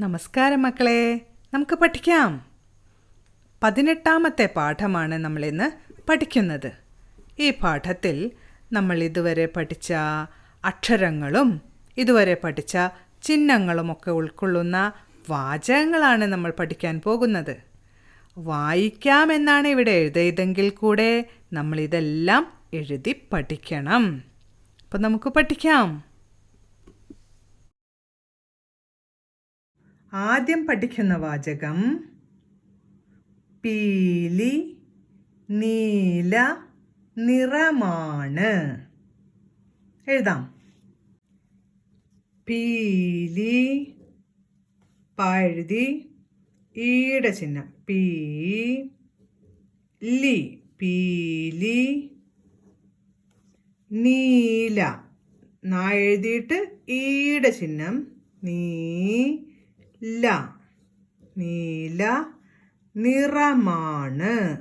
നമസ്കാരം മക്കളെ, നമുക്ക് പഠിക്കാം. 18ാമത്തെ പാഠമാണ് നമ്മളിന്ന് പഠിക്കുന്നത്. ഈ പാഠത്തിൽ നമ്മൾ ഇതുവരെ പഠിച്ച അക്ഷരങ്ങളും ഇതുവരെ പഠിച്ച ചിഹ്നങ്ങളുമൊക്കെ ഉൾക്കൊള്ളുന്ന വാചകങ്ങളാണ് നമ്മൾ പഠിക്കാൻ പോകുന്നത്. വായിക്കാമെന്നാണ് ഇവിടെ എഴുതിയതെങ്കിൽ കൂടെ നമ്മളിതെല്ലാം എഴുതി പഠിക്കണം. അപ്പോൾ നമുക്ക് പഠിക്കാം. ആദ്യം പഠിക്കുന്ന വാചകം പീലി നീല നിറമാണ്. എഴുതാം. പീലി എഴുതി ഈയുടെ ചിഹ്നം പീലി പീലി നീല എഴുതിയിട്ട് ഈയുടെ ചിഹ്നം നീല നീല നിറമാണ്.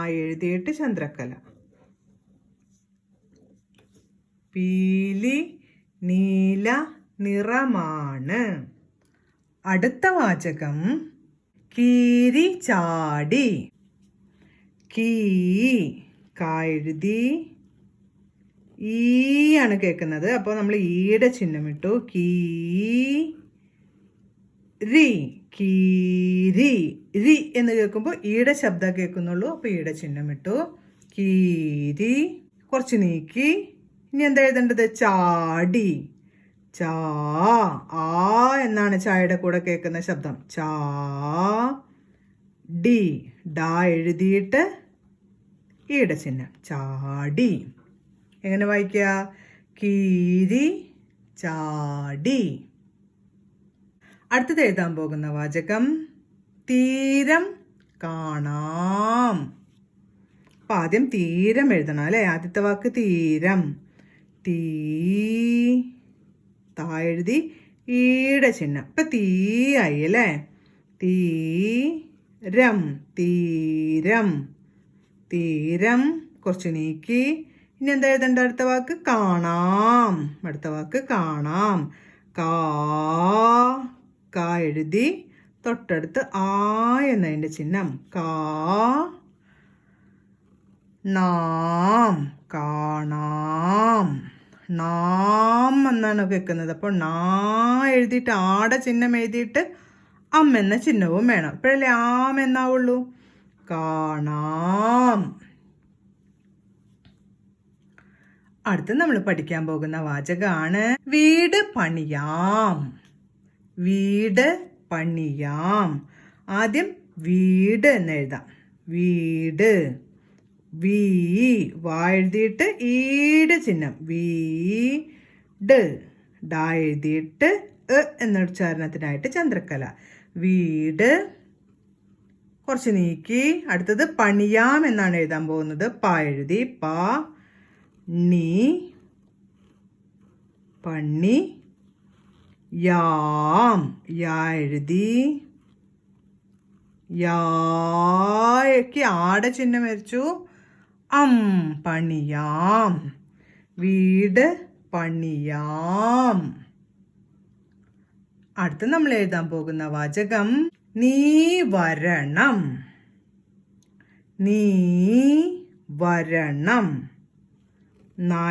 എഴുതിയിട്ട് ചന്ദ്രക്കല. പീലി നീല നിറമാണ്. അടുത്ത വാചകം കീരി ചാടി. എഴുതി ഈ ആണ് കേൾക്കുന്നത്. അപ്പോൾ നമ്മൾ ഈയുടെ ചിഹ്നം ഇട്ടു. കീരി രി എന്ന് കേൾക്കുമ്പോൾ ഈയുടെ ശബ്ദം കേൾക്കുന്നുള്ളൂ. അപ്പോൾ ഈയുടെ ചിഹ്നം ഇട്ടു. കീരി. കുറച്ച് നീക്കി. ഇനി എന്താ എഴുതേണ്ടത്? ചാടി. ആ എന്നാണ് ചായയുടെ കൂടെ കേൾക്കുന്ന ശബ്ദം. എഴുതിയിട്ട് ഈയുടെ ചിഹ്നം. ചാടി. എങ്ങനെ വായിക്കുക? കീരി ചാടി. അടുത്തത് എഴുതാൻ പോകുന്ന വാചകം തീരം കാണാം. അപ്പം ആദ്യം തീരം എഴുതണം അല്ലേ? ആദ്യത്തെ വാക്ക് തീരം. എഴുതി ഈയുടെ ചിഹ്നം. ഇപ്പം ആയി അല്ലേ? തീരം തീരം തീരം. കുറച്ച് നീക്കി. ഇനി എന്താ എഴുതേണ്ട? അടുത്ത വാക്ക് കാണാം. അടുത്ത വാക്ക് കാണാം. എഴുതി തൊട്ടടുത്ത് ആ എന്നതിൻ്റെ ചിഹ്നം. കാണാം. നാം എന്നാണ് കേൾക്കുന്നത്. അപ്പോൾ എഴുതിയിട്ട് ആടെ ചിഹ്നം എഴുതിയിട്ട് എന്ന ചിഹ്നവും വേണം. ഇപ്പോഴല്ലേ ആം എന്നാവുള്ളൂ. കാണാം. അടുത്ത് നമ്മൾ പഠിക്കാൻ പോകുന്ന വാചകമാണ് വീട് പണിയാം. വീട് പണിയാം. ആദ്യം വീട് എന്ന് എഴുതാം. വീട്. എഴുതിയിട്ട് ഈയുടെ ചിഹ്നം. വീട്. എഴുതിയിട്ട് എന്ന ഉച്ചാരണത്തിനായിട്ട് ചന്ദ്രക്കല. വീട്. കുറച്ച് നീക്കി. അടുത്തത് പണിയാം എന്നാണ് എഴുതാൻ പോകുന്നത്. എഴുതി പണി എഴുതി ആടെ ചിഹ്നം വരച്ചു. പണിയാം. വീട് പണിയാം. അടുത്ത് നമ്മൾ എഴുതാൻ പോകുന്ന വാചകം നീ വരണം.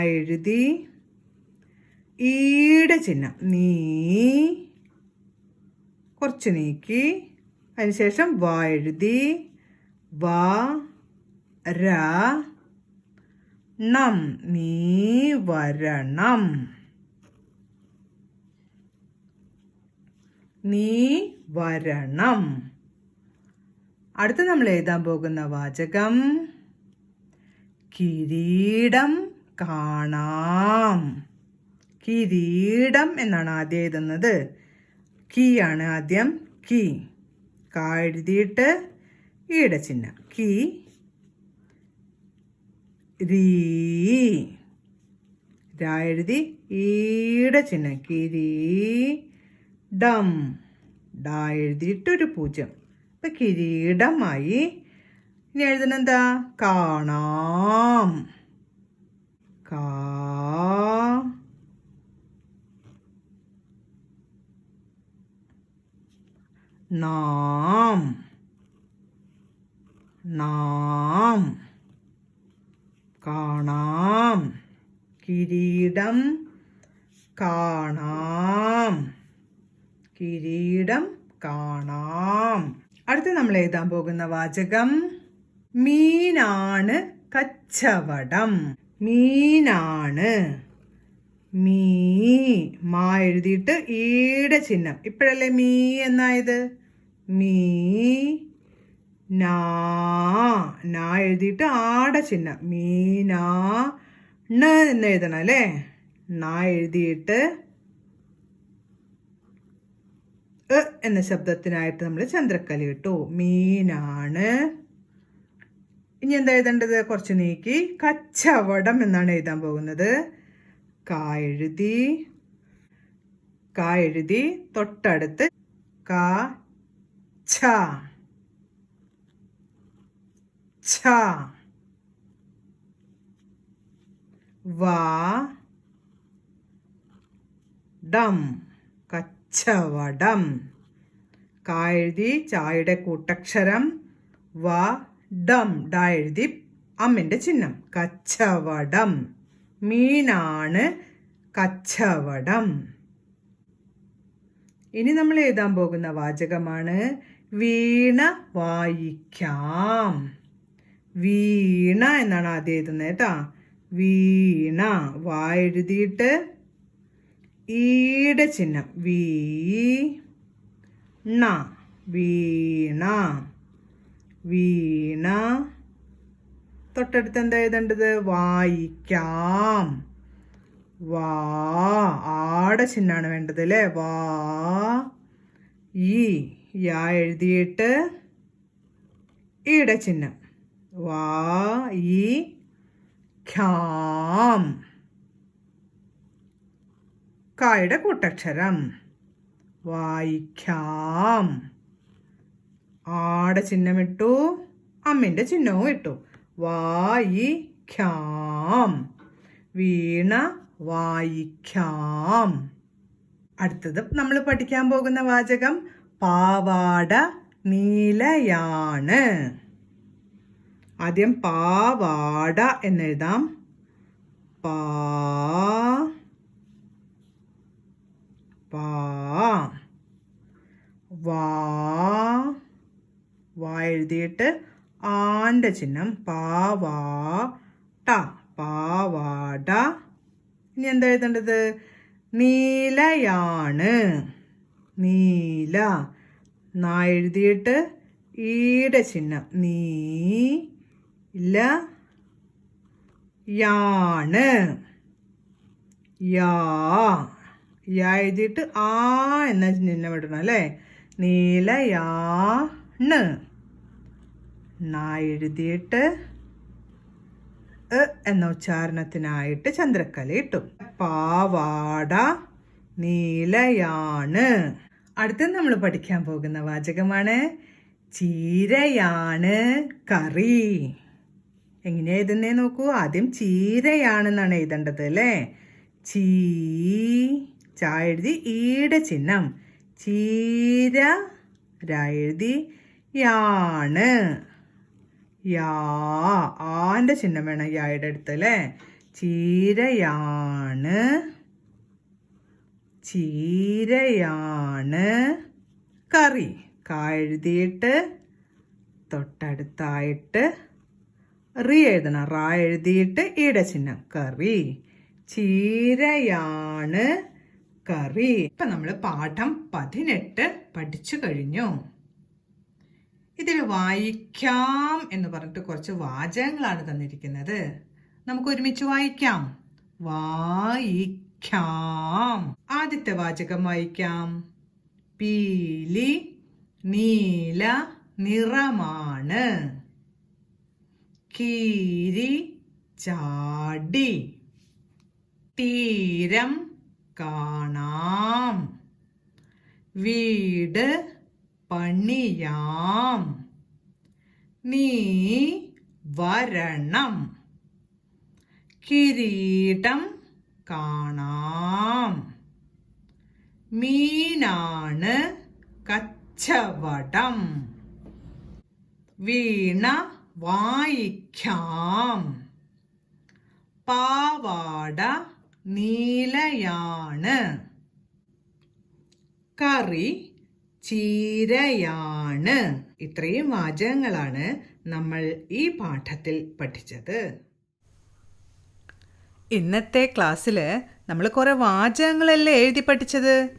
എഴുതി ഈയുടെ ചിഹ്നം. കുറച്ച് നീക്കി. അതിനുശേഷം എഴുതി നീ വരണം. നീ വരണം. അടുത്ത് നമ്മൾ എഴുതാൻ പോകുന്ന വാചകം കിരീടം കാണാം. കിരീടം എന്നാണ് ആദ്യം എഴുതുന്നത്. ആണ് ആദ്യം. എഴുതിയിട്ട് ഈയുടെ ചിഹ്നം. എഴുതി ഈയുടെ ചിഹ്നം. കിരീടം. എഴുതിയിട്ടൊരു 0. ഇപ്പം കിരീടമായി. ഇനി എഴുതുന്ന എന്താ? കാണാം. കാ നാം. നാം. കാണാം. കിരീടം. കാണാം. കിരീടം കാണാം. അടുത്ത് നമ്മൾ എഴുതാൻ പോകുന്ന വാചകം മീനാണ് കച്ചവടം. മീനാണ്. മീ മാ എഴുതിയിട്ട് ഈടെ ചിഹ്നം. ഇപ്പോഴല്ലേ മീ എന്നായത്? മീ നാ നാ എഴുതിയിട്ട് ആടെ ചിഹ്നം. മീനാ ണ് എന്ന് എഴുതണം അല്ലേ? നാ എഴുതിയിട്ട് എന്ന ശബ്ദത്തിനായിട്ട് നമ്മൾ ചന്ദ്രക്കല ഇട്ടു. മീനാണ്. ഇനി എന്താ എഴുതേണ്ടത്? കുറച്ച് നീക്കി കച്ചവടം എന്നാണ് എഴുതാൻ പോകുന്നത്. കാ എഴുതി തൊട്ടടുത്ത് കാ ഛ ഛ വാ ഡം കച്ചവടം. കാ എഴുതി ചായയുടെ കൂട്ടക്ഷരം വ ഡം ഡ എഴുതി അമ്മിന്റെ ചിഹ്നം. കച്ചവടം. മീനാണ് കച്ചവടം. ഇനി നമ്മൾ എഴുതാൻ പോകുന്ന വാചകമാണ് വീണ വായിക്കാം. വീണ എന്നാണ് ആദ്യം എഴുതുന്നത് കേട്ടാ. വീണ വാ എഴുതിയിട്ട് ഈടെ ചിഹ്നം. വീണ. വീണ. വീണ. തൊട്ടടുത്ത് എന്താ എഴുതേണ്ടത്? വായിക്കാം. വാ ആടെ ചിഹ്നാണ് വേണ്ടത് അല്ലേ? വാ ഈ യാ എഴുതിയിട്ട് ഈടെ ചിഹ്നം. വാ ഈ ഖ്യാം. കായുടെ കൂട്ടക്ഷരം. വായിക്കാം. ആടെ ചിഹ്നമിട്ടു, അമ്മിന്റെ ചിഹ്നവും ഇട്ടു. വായിക്കാം. വീണ വായിക്കാം. അടുത്തത് നമ്മൾ പഠിക്കാൻ പോകുന്ന വാചകം പാവാട നീലയാണ്. ആദ്യം പാവാട എന്നെഴുതാം. പാ പാ വാ വാ എഴുതിയിട്ട് ആന്റെ ചിഹ്നം. പാവാട. പാവാട. ഇനി എന്താ എഴുതേണ്ടത്? നീലയാണ്. നീല. നാ എഴുതിയിട്ട് ഈടെ ചിഹ്നം. നീല യാണ്. യാ യാ എഴുതിയിട്ട് ആ എന്ന ചിഹ്നം ഇടണം അല്ലേ? നീലയാണ്. നാ എഴുതിയിട്ട് എന്ന ഉച്ചാരണത്തിനായിട്ട് ചന്ദ്രക്കല ഇട്ടു. പാവാട നീലയാണ്. അടുത്ത നമ്മൾ പഠിക്കാൻ പോകുന്ന വാചകമാണ് ചീരയാണ് കറി. എങ്ങനെയാ എഴുതുന്നേ നോക്കൂ. ആദ്യം ചീരയാണെന്നാണ് എഴുതേണ്ടത് അല്ലേ? ചാ എഴുതി ഈടെ ചിഹ്നം. ചീര രാ എഴുതി യാണ്. യാ ആന്റെ ചിഹ്നം വേണം യായുടെ അടുത്ത് അല്ലേ? ചീരയാണ്. ചീരയാണ് കറി. കാ എഴുതിയിട്ട് തൊട്ടടുത്തായിട്ട് റി എഴുതണം. റാ എഴുതിയിട്ട് ഈടെ ചിഹ്നം. കറി. ചീരയാണ് കറി. ഇപ്പൊ നമ്മൾ പാഠം 18 പഠിച്ചു കഴിഞ്ഞു. ഇതിൽ വായിക്കാം എന്ന് പറഞ്ഞിട്ട് കുറച്ച് വാചകങ്ങളാണ് തന്നിരിക്കുന്നത്. നമുക്ക് ഒരുമിച്ച് വായിക്കാം. വായിക്കാം. ആദ്യത്തെ വാചകം വായിക്കാം. പീലി നീല നിറമാണ്. കീരി ചാടി. തീരം കാണാം. വീട് പണിയാം. നീ വരണം. കിരീടം കാണാം. മീനാണ് കച്ചവടം. വീണ വായിക്കാം. പാവാട നീലയാണ്. കറി ചീരയാണ്. ഇത്രയും വാചകങ്ങളാണ് നമ്മൾ ഈ പാഠത്തിൽ പഠിച്ചത്. ഇന്നത്തെ ക്ലാസ്സിൽ നമ്മൾ കുറേ വാചകങ്ങളല്ലേ എഴുതി പഠിച്ചത്.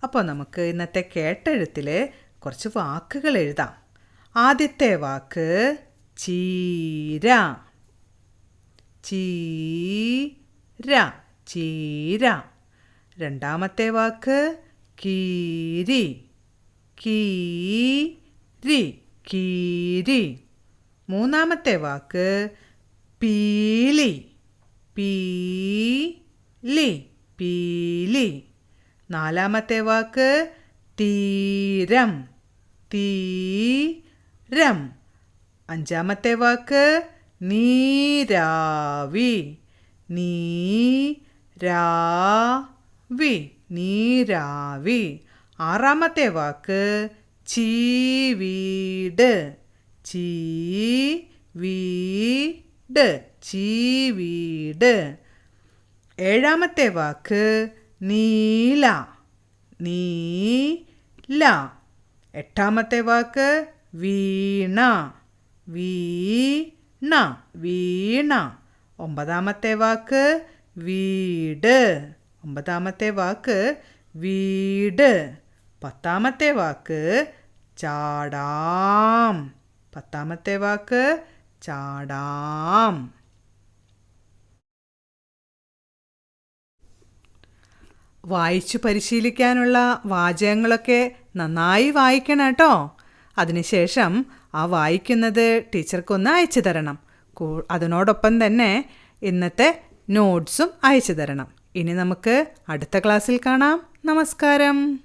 അപ്പോൾ നമുക്ക് ഇന്നത്തെ കേട്ടെഴുത്തിൽ കുറച്ച് വാക്കുകൾ എഴുതാം. ആദ്യത്തെ വാക്ക് ചീര. ചീര ചീര. രണ്ടാമത്തെ വാക്ക് കീരി. കീരി കീരി. മൂന്നാമത്തെ വാക്ക് പീലി. പീലി പീലി. നാലാമത്തെ വാക്ക് തീരം. തീരം. അഞ്ചാമത്തെ വാക്ക് നീരാവി. നീരാവി നീരാവി. ആറാമത്തെ വാക്ക് ചീവീട്. ചീവീട് ചീവീട്. ഏഴാമത്തെ വാക്ക് നീല. നീല. എട്ടാമത്തെ വാക്ക് വീണ. വീണ വീണ. ഒമ്പതാമത്തെ വാക്ക് വീട്. ഒമ്പതാമത്തെ വാക്ക് വീട്. പത്താമത്തെ വാക്ക് ചാടാം. പത്താമത്തെ വാക്ക് ചാടാം. വായിച്ചു പരിശീലിക്കാനുള്ള വാചകങ്ങളൊക്കെ നന്നായി വായിക്കണം കേട്ടോ. അതിനുശേഷം ആ വായിക്കുന്നത് ടീച്ചർക്കൊന്ന് അയച്ചു തരണം. അതിനോടൊപ്പം തന്നെ ഇന്നത്തെ നോട്ട്സും അയച്ചു തരണം. ഇനി നമുക്ക് അടുത്ത ക്ലാസ്സിൽ കാണാം. നമസ്കാരം.